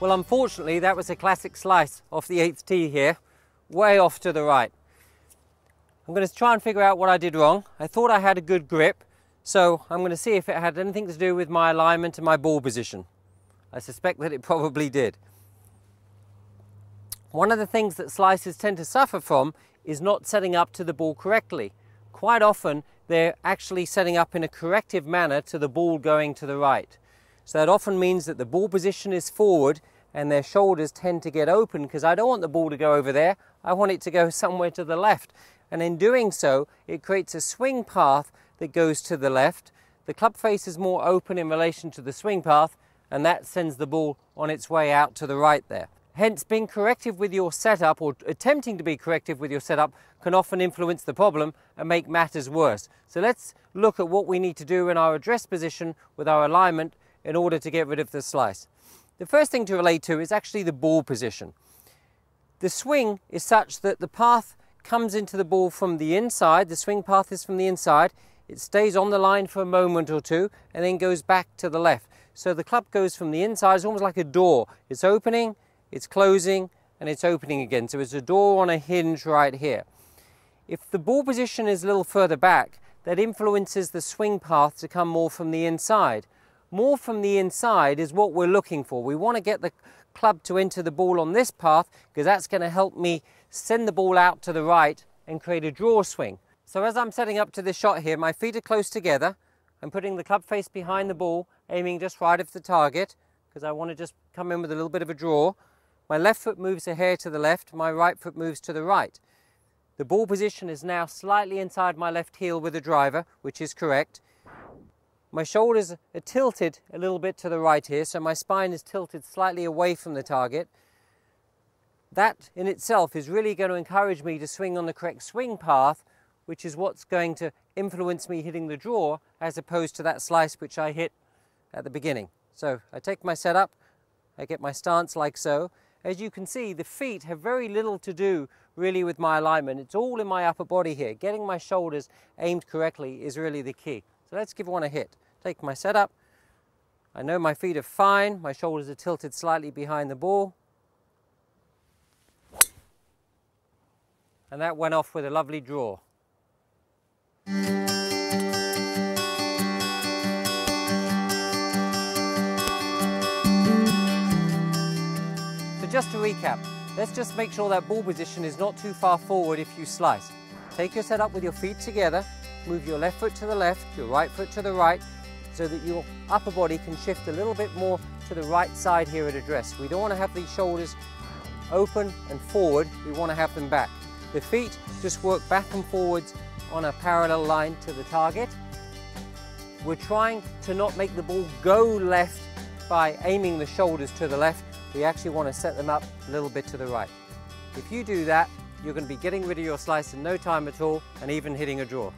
Well, unfortunately, that was a classic slice off the 8th tee here, way off to the right. I'm going to try and figure out what I did wrong. I thought I had a good grip, so I'm going to see if it had anything to do with my alignment and my ball position. I suspect that it probably did. One of the things that slicers tend to suffer from is not setting up to the ball correctly. Quite often, they're actually setting up in a corrective manner to the ball going to the right. So that often means that the ball position is forward and their shoulders tend to get open, because I don't want the ball to go over there, I want it to go somewhere to the left. And in doing so, it creates a swing path that goes to the left. The club face is more open in relation to the swing path, and that sends the ball on its way out to the right there. Hence, being corrective with your setup, or attempting to be corrective with your setup, can often influence the problem and make matters worse. So let's look at what we need to do in our address position with our alignment in order to get rid of the slice. The first thing to relate to is actually the ball position. The swing is such that the path comes into the ball from the inside, the swing path is from the inside, it stays on the line for a moment or two and then goes back to the left. So the club goes from the inside, it's almost like a door. It's opening, it's closing, and it's opening again. So it's a door on a hinge right here. If the ball position is a little further back, that influences the swing path to come more from the inside. More from the inside is what we're looking for. We want to get the club to enter the ball on this path, because that's going to help me send the ball out to the right and create a draw swing. So as I'm setting up to this shot here, my feet are close together. I'm putting the club face behind the ball, aiming just right of the target, because I want to just come in with a little bit of a draw. My left foot moves a hair to the left, my right foot moves to the right. The ball position is now slightly inside my left heel with the driver, which is correct. My shoulders are tilted a little bit to the right here, so my spine is tilted slightly away from the target. That in itself is really going to encourage me to swing on the correct swing path, which is what's going to influence me hitting the draw, as opposed to that slice which I hit at the beginning. So I take my setup, I get my stance like so. As you can see, the feet have very little to do really with my alignment. It's all in my upper body here. Getting my shoulders aimed correctly is really the key. So let's give one a hit. Take my setup. I know my feet are fine. My shoulders are tilted slightly behind the ball. And that went off with a lovely draw. So just to recap, let's just make sure that ball position is not too far forward if you slice. Take your setup with your feet together, move your left foot to the left, your right foot to the right, so that your upper body can shift a little bit more to the right side here at address. We don't want to have these shoulders open and forward, we want to have them back. The feet just work back and forwards on a parallel line to the target. We're trying to not make the ball go left by aiming the shoulders to the left. We actually want to set them up a little bit to the right. If you do that, you're going to be getting rid of your slice in no time at all, and even hitting a draw.